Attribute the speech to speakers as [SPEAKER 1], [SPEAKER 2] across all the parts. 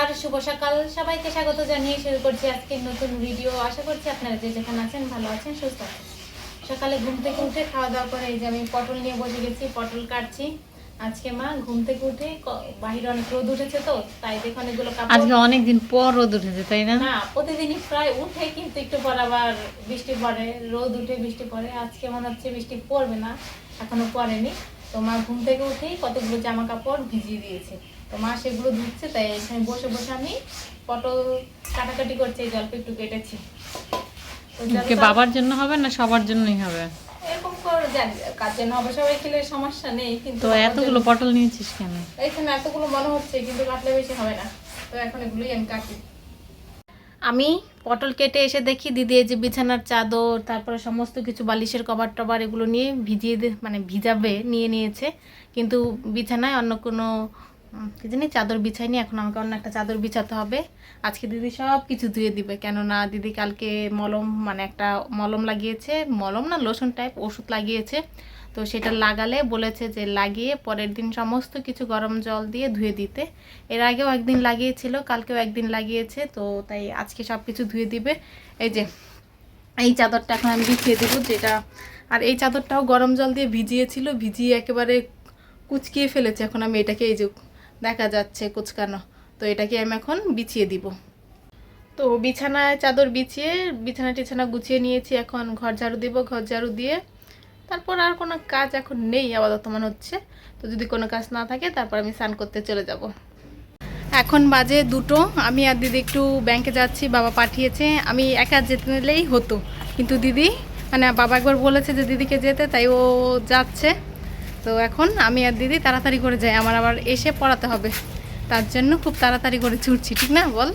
[SPEAKER 1] নমস্কার, শুভ সকাল। সবাইকে স্বাগত জানিয়ে শুরু করছি আজকের নতুন ভিডিও। আশা করছি আপনারা যে যেখানে আছেন ভালো আছেন, সুস্থ আছেন। সকালে ঘুম থেকে উঠে খাওয়া দাওয়া করে এই যে আমি পটল নিয়ে বসে গেছি, পটল কাটছি। আজকে মা ঘুম থেকে উঠে বাহিরে অনেক রোদ উঠেছে, তো তাই দেখো অনেকগুলো কাপড়।
[SPEAKER 2] আজকে অনেকদিন পর রোদ উঠেছে, তাই না?
[SPEAKER 1] না, প্রতিদিনই প্রায় উঠে, কিন্তু একটু পর আবার বৃষ্টি পড়ে, রোদ উঠে বৃষ্টি পড়ে। আজকে মনে হচ্ছে বৃষ্টি পড়বে না, এখনো পড়েনি। তো মা ঘুম থেকে উঠেই কতগুলো জামা কাপড় ভিজিয়ে দিয়েছে, তো মা সেগুলো ধুচ্ছে। তাই এখানে বসে বসে আমি পটল কাটাকাটি করছি, এই জল একটু কেটেছি। তো
[SPEAKER 2] বাবার জন্য হবে না সবার জন্যই হবে?
[SPEAKER 1] এরকম করে জানি কার জন্য হবে, সবাই খেলে সমস্যা নেই, কিন্তু
[SPEAKER 2] তো এতগুলো পটল নিয়েছিস কেন?
[SPEAKER 1] এখানে এতগুলো মনে হচ্ছে, কিন্তু কাটলে বেশি হবে না। তো এখন এগুলোই আমি কাটি। আমি পটল কেটে এসে দেখি দিদি এই যে বিছানার চাদর, তারপরে সমস্ত কিছু বালিশের কভার টভার এগুলো নিয়ে ভিজাবে নিয়ে নিয়েছে, কিন্তু বিছানায় অন্য কোনো কি জানি চাদর বিছাইনি। এখন আমাকে অন্য একটা চাদর বিছাতে হবে। আজকে দিদি সব কিছু ধুয়ে দিবে, কেননা দিদি কালকে একটা মলম লাগিয়েছে, মলম না লোশন টাইপ ওষুধ লাগিয়েছে। তো সেটা লাগালে বলেছে যে লাগিয়ে পরের দিন সমস্ত কিছু গরম জল দিয়ে ধুয়ে দিতে। এর আগেও একদিন লাগিয়েছিল, কালকেও একদিন লাগিয়েছে, তো তাই আজকে সব কিছু ধুয়ে দিবে। এই যে এই চাদরটা এখন আমি বিছিয়ে দেবো, যেটা আর এই চাদরটাও গরম জল দিয়ে ভিজিয়েছিল, ভিজিয়ে একেবারে কুচকিয়ে ফেলেছে। এখন আমি এটাকে এই যে দেখা যাচ্ছে কুচকানো, তো এটাকে আমি এখন বিছিয়ে দিব। তো বিছানায় চাদর বিছিয়ে বিছানা গুছিয়ে নিয়েছি। এখন ঘর ঝাড়ু দিব, ঘর ঝাড়ু দিয়ে তারপর আর কোনো কাজ এখন নেই আপাতত মনে হচ্ছে। তো যদি কোনো কাজ না থাকে তারপর আমি স্নান করতে চলে যাব। এখন বাজে 2টো। আমি আর দিদি একটু ব্যাংকে যাচ্ছি, বাবা পাঠিয়েছে। আমি একা যেতে নিলেই হতো, কিন্তু দিদি বাবা একবার বলেছে যে দিদিকে যেতে, তাই ও যাচ্ছে। তো এখন আমি আর দিদি তাড়াতাড়ি করে যাই, আমার আবার এসে পড়াতে হবে, তার জন্য খুব তাড়াতাড়ি করে ছুটছি। ঠিক না বল?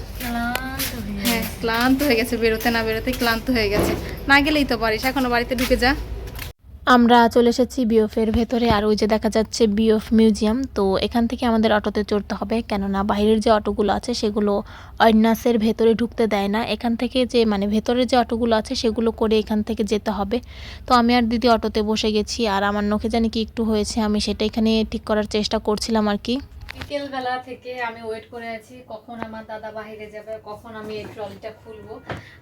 [SPEAKER 1] হ্যাঁ, ক্লান্ত হয়ে গেছে, বেরোতে না বেরোতে ক্লান্ত হয়ে গেছে। না গেলেই তো পারিস, এখনো বাড়িতে ঢুকে যা। আমরা চলে এসেছি বিওফের ভেতরে, আর ওই যে দেখা যাচ্ছে বিওফ মিউজিয়াম। তো এখান থেকে আমাদের অটোতে চড়তে হবে, কেননা বাইরের যে অটোগুলো আছে সেগুলো অন্যাসের ভেতরে ঢুকতে দেয় না। এখান থেকে যে ভেতরের যে অটোগুলো আছে সেগুলো করে এখান থেকে যেতে হবে। তো আমি আর দিদি অটোতে বসে গেছি, আর আমার নখে জানি কি একটু হয়েছে, আমি সেটা এখানে ঠিক করার চেষ্টা করছিলাম আর কি। বিকেলবেলা থেকে আমি ওয়েট করে আছি কখন আমার দাদা বাইরে যাবে, কখন আমি এই ট্রলিটা খুলবো।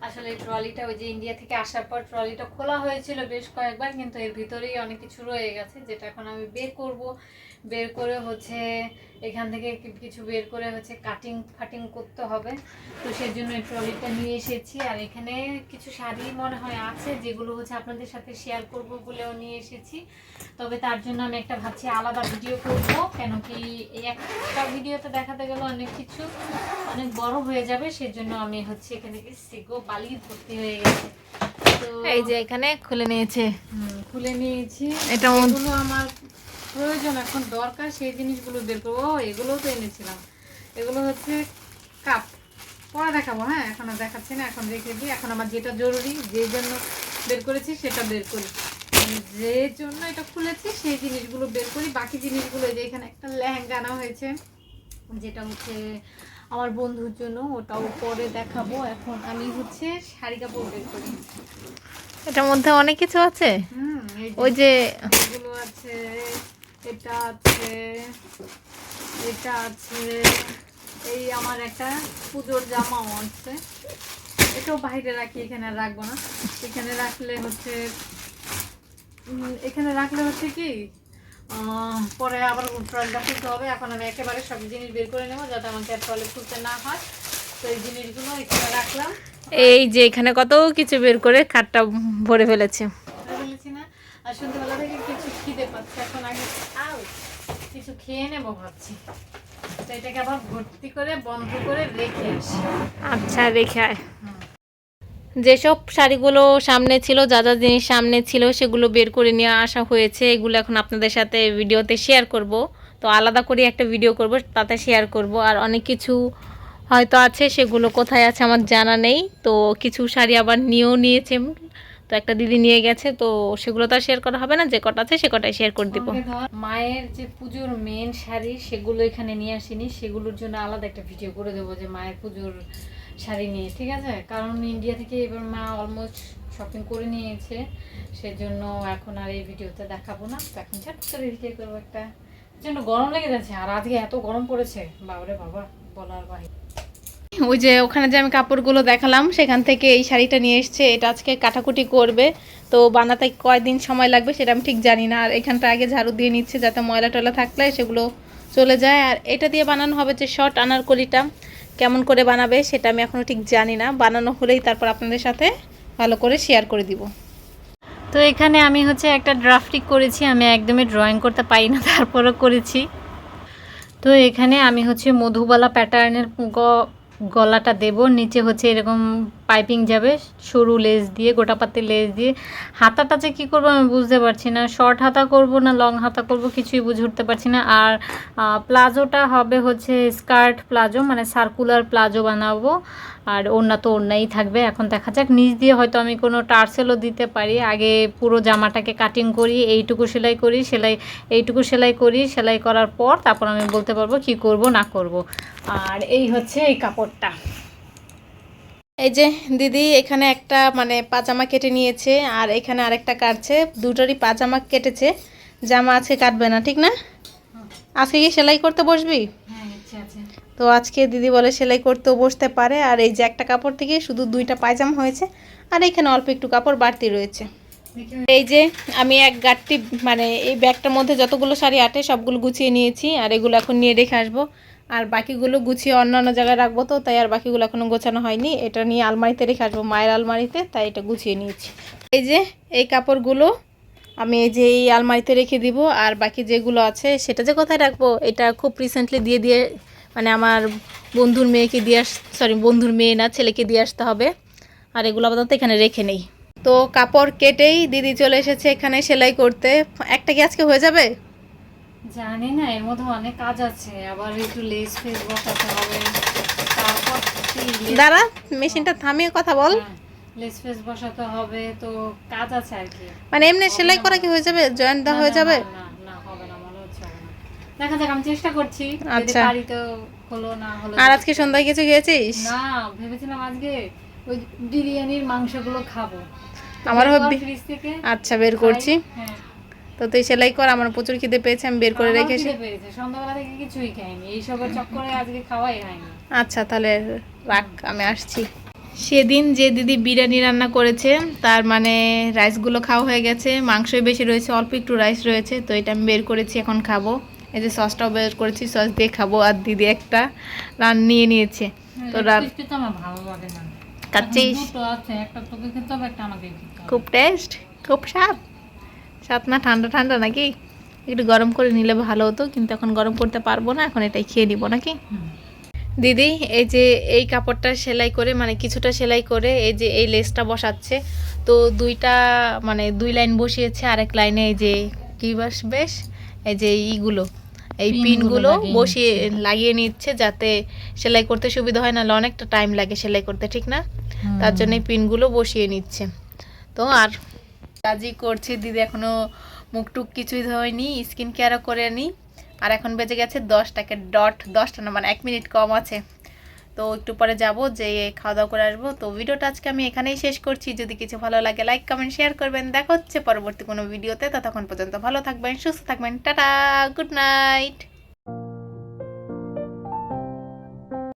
[SPEAKER 1] আসলে এই ট্রলিটা ওই যে ইন্ডিয়া থেকে আসার পর ট্রলিটা খোলা হয়েছিল বেশ কয়েকবার, কিন্তু এর ভিতরেই অনেক কিছু রয়ে গেছে, যেটা এখন আমি বের করব। বের করে হচ্ছে এখান থেকে কিছু বের করে হচ্ছে কাটিং ফাটিং করতে হবে। তো সেই জন্য এই ট্রলিটা নিয়ে এসেছি। আর এখানে কিছু শাড়ি মনে হয় আছে, যেগুলো হচ্ছে আপনাদের সাথে শেয়ার করব বলেও নিয়ে এসেছি। তবে তার জন্য আমি একটা ভাবছি আলাদা ভিডিও করব, কেন কি এই একটা ভিডিওতে দেখাতে গেলে অনেক কিছু অনেক বড় হয়ে যাবে। সেজন্য আমি হচ্ছে এখানে সিগো বালি ভর্তি হয়ে গেছে। তো এই যে এখানে খুলে নিয়েছি, এটা আমার প্রয়োজন এখন দরকার, সেই জিনিসগুলো বের করবো। এগুলোও তো এনেছিলাম, এগুলো হচ্ছে কাপ, পরে দেখাবো। হ্যাঁ, এখন আর দেখাচ্ছি না, এখন রেখে দিই। এখন আমার যেটা জরুরি, যে জন্য বের করেছি সেটা বের করি, যে জন্য এটা খুলেছি সেই জিনিসগুলো বের করি। বাকি জিনিসগুলো যে এখানে একটা লেহেঙ্গা আনা হয়েছে, যেটা হচ্ছে আমার বন্ধুর জন্য, ওটাও পরে দেখাবো। এখন আমি হচ্ছে শাড়ি কাপড় বের করি। এটার মধ্যে অনেক কিছু আছে, ওই যে এগুলো আছে, এটা আছে, এটা আছে, এই আমার একটা পুজোর জামাও আছে, এটাও বাইরে রাখি, এখানে রাখবো না। এখানে রাখলে হচ্ছে কি পরে আবার ট্রলিটা খুলতে হবে। এখন আমি একেবারে সব জিনিস বের করে নেবো, যাতে আমাকে ট্রলি খুলতে না হয়। তো এই জিনিসগুলো এখানে রাখলাম। এই যে এখানে কত কিছু বের করে খাটটা ভরে ফেলেছি না। আর সন্ধ্যাবেলা থেকে কিছু খিদে পাচ্ছে, এখন আগে কিছু খেয়ে নেবো ভাবছি। তো এটাকে আবার ভর্তি করে বন্ধ করে রেখে আসি। আচ্ছা, রেখে আয়। যেসব শাড়িগুলো সামনে ছিল, যা যা জিনিস সামনে ছিল সেগুলো বের করে নিয়ে আসা হয়েছে। এগুলো এখন আপনাদের সাথে ভিডিওতে শেয়ার করব। তো আলাদা করে একটা ভিডিও করব, তাতে শেয়ার করব। আর অনেক কিছু হয়তো আছে, সেগুলো কোথায় আছে আমার জানা নেই। তো কিছু শাড়ি আবার নিয়েও নিয়েছে, তো একটা দিদি নিয়ে গেছে, তো সেগুলো তো আর শেয়ার করা হবে না, যে কটা আছে সে কটাই শেয়ার করে দিব। মায়ের যে পুজোর মেন শাড়ি সেগুলো এখানে নিয়ে আসিনি, সেগুলোর জন্য আলাদা একটা ভিডিও করে দেবো, যে মায়ের পুজোর শাড়ি নিয়ে, ঠিক আছে? কারণ ইন্ডিয়া থেকে এবার মা অলমোস্ট শপিং করে নিয়েছে, সেজন্য এখন আর এই ভিডিওতে দেখাবো না। তো এখন ঝট করে ভিডিও করবো একটা, জন্য গরম লেগে যাচ্ছে। আর আজকে এত গরম পড়েছে, বাবারে বাবা।
[SPEAKER 2] বলার বাইরে।
[SPEAKER 1] ওই যে ওখানে যে আমি কাপড়গুলো দেখালাম সেখান থেকে এই শাড়িটা নিয়ে এসছে, এটা আজকে কাটাকুটি করবে। তো বানাতে কয়দিন সময় লাগবে সেটা আমি ঠিক জানি না। আর এখানটা আগে ঝাড়ু দিয়ে নিচ্ছে যাতে ময়লা টয়লা থাকলে সেগুলো চলে যায়। আর এটা দিয়ে বানানো হবে যে শর্ট আনারকলিটা, কেমন করে বানাবে সেটা আমি এখনও ঠিক জানি না। বানানো হলেই তারপর আপনাদের সাথে ভালো করে শেয়ার করে দিব।
[SPEAKER 2] তো এখানে আমি হচ্ছে একটা ড্রাফটিং করেছি, আমি একদমই ড্রয়িং করতে পারি না, তারপরও করেছি। তো এখানে আমি হচ্ছে মধুবালা প্যাটার্নের গলাটা দেব, নিচে হচ্ছে এরকম পাইপিং যাবে সরু লেস দিয়ে, গোটা পাতি লেস দিয়ে। হাতাটা যে কী করবো আমি বুঝতে পারছি না, শর্ট হাতা করব না লং হাতা করব কিছুই বুঝে উঠতে পারছি না। আর প্লাজোটা হবে হচ্ছে স্কার্ট প্লাজো, মানে সার্কুলার প্লাজো বানাবো। আর ওড়না তো ওড়নাই থাকবে, এখন দেখা যাক। নিচ দিয়ে হয়তো আমি কোনো টার্সেলও দিতে পারি। আগে পুরো জামাটাকে কাটিং করি, এইটুকু সেলাই করি, এইটুকু সেলাই করি, সেলাই করার পর তারপর আমি বলতে পারবো কি করব না করব। আর এই হচ্ছে এই কাপড়টা।
[SPEAKER 1] এই যে দিদি এখানে একটা মানে পাজামা কেটে নিয়েছে, আর এখানে আরেকটা কাটছে। দুটোরই পাজামা কেটেছে, জামা আজকে কাটবে না, ঠিক না? আজকে কি সেলাই করতে বসবি?
[SPEAKER 2] হ্যাঁ, ইচ্ছে আছে।
[SPEAKER 1] তো আজকে দিদি বলে সেলাই করতেও বসতে পারে। আর এই যে একটা কাপড় থেকে শুধু দুইটা পায়জামা হয়েছে, আর এখানে অল্প একটু কাপড় বাড়তি রয়েছে। এই যে আমি এক গাঁটটি মানে এই ব্যাগটার মধ্যে যতগুলো শাড়ি আটে সবগুলো গুছিয়ে নিয়েছি, আর এগুলো এখন নিয়ে রেখে আসবো। আর বাকিগুলো গুছিয়ে অন্যান্য জায়গায় রাখবো, তো তাই আর বাকিগুলো এখনও গোছানো হয়নি। এটা নিয়ে আলমারিতে রেখে আসবো, মায়ের আলমারিতে, তাই এটা গুছিয়ে নিয়েছি। এই যে এই কাপড়গুলো আমি এই যে এই আলমারিতে রেখে দিব। আর বাকি যেগুলো আছে সেটা যে কোথায় রাখবো, এটা খুব রিসেন্টলি দিয়ে মানে আমার বন্ধুর মেয়েকে দিয়ে বন্ধুর মেয়ে না, ছেলেকে দিয়ে আসতে হবে। আর এগুলো আপাতত এখানে রেখে নেই। তো কাপড় কেটেই দিদি চলে এসেছে এখানে সেলাই করতে। একটা কি আজকে হয়ে যাবে?
[SPEAKER 2] জানি না, এর মধ্যে অনেক কাজ আছে, আবার একটু লেস ফেস বসাতে হবে, তারপর
[SPEAKER 1] দাঁড়া, মেশিনটা থামিয়ে কথা বল।
[SPEAKER 2] লেস ফেস বসাতে হবে, তো কাজ আছে আর কি।
[SPEAKER 1] মানে এমনি সেলাই করা কি হয়ে যাবে? জয়েন্ট দেওয়া হয়ে যাবে?
[SPEAKER 2] না না হবে না, মনে হচ্ছে হবে না। দেখা যাক, আমি চেষ্টা করছি, যদি
[SPEAKER 1] আচ্ছা।
[SPEAKER 2] পারি তো হলো, না হলো।
[SPEAKER 1] আর আজকে সন্ধ্যায় কিছু খেয়েছিস?
[SPEAKER 2] না, ভেবেছিলাম আজকে ওই বিরিয়ানির মাংসগুলো খাবো।
[SPEAKER 1] আমারও
[SPEAKER 2] ফ্রিজ থেকে
[SPEAKER 1] আচ্ছা বের করছি।
[SPEAKER 2] হ্যাঁ,
[SPEAKER 1] তো তুই সেলাই কর, আমার প্রচুর খিদে পেয়েছে, আমি বের করে রেখেছি।
[SPEAKER 2] সন্ধ্যাবেলা থেকে কিছুই খাইনি, এইসবের চক্করে আজকে খাওয়াই হয়নি।
[SPEAKER 1] আচ্ছা তাহলে রাখ, আমি আসছি। সেদিন যে দিদি বিরিয়ানি রান্না করেছে তার মানে রাইসগুলো খাওয়া হয়ে গেছে, মাংসই বেশি রয়েছে, অল্প একটু রাইস রয়েছে। তো এটা আমি বের করেছি, এখন খাবো। এই যে সসটাও বের করেছি, সস দিয়ে খাবো। আর দিদি একটা রান নিয়ে নিয়েছে। তো
[SPEAKER 2] আমার ভালো লাগে না,
[SPEAKER 1] খাচ্ছিস?
[SPEAKER 2] একটা তোকে খেতে হবে, একটা আমাকে খেতে হবে।
[SPEAKER 1] খুব টেস্ট, খুব স্বাদ। স্বাদ না ঠান্ডা ঠান্ডা নাকি? একটু গরম করে নিলে ভালো হতো, কিন্তু এখন গরম করতে পারবো না, এখন এটাই খেয়ে নিব নাকি। দিদি এই যে এই কাপড়টা সেলাই করে মানে কিছুটা সেলাই করে এই যে এই লেসটা বসাচ্ছে। তো দুইটা মানে দুই লাইন বসিয়েছে, আরেক লাইনে এই যে কি বেশ এই যে এইগুলো এই পিনগুলো বসিয়ে লাগিয়ে নিচ্ছে, যাতে সেলাই করতে সুবিধা হয়, নাহলে অনেকটা টাইম লাগে সেলাই করতে, ঠিক না? তার জন্য এই পিনগুলো বসিয়ে নিচ্ছে। তো আর কাজই করছে দিদি, এখনো মুখ টুক কিছুই ধোয়নি, স্কিন কেয়ারও করে নি। আর এখন বেজে গেছে 10টাকে ডট, 10টা না মানে 1 মিনিট কম আছে। তো একটু পরে যাব, যে খাওয়া দাওয়া করে আসবো। তো ভিডিওটা আজকে আমি এখানেই শেষ করছি। যদি কিছু ভালো লাগে লাইক কমেন্ট শেয়ার করবেন। দেখা হচ্ছে পরবর্তী কোনো ভিডিওতে। ততক্ষণ পর্যন্ত ভালো থাকবেন, সুস্থ থাকবেন। Tata, good night.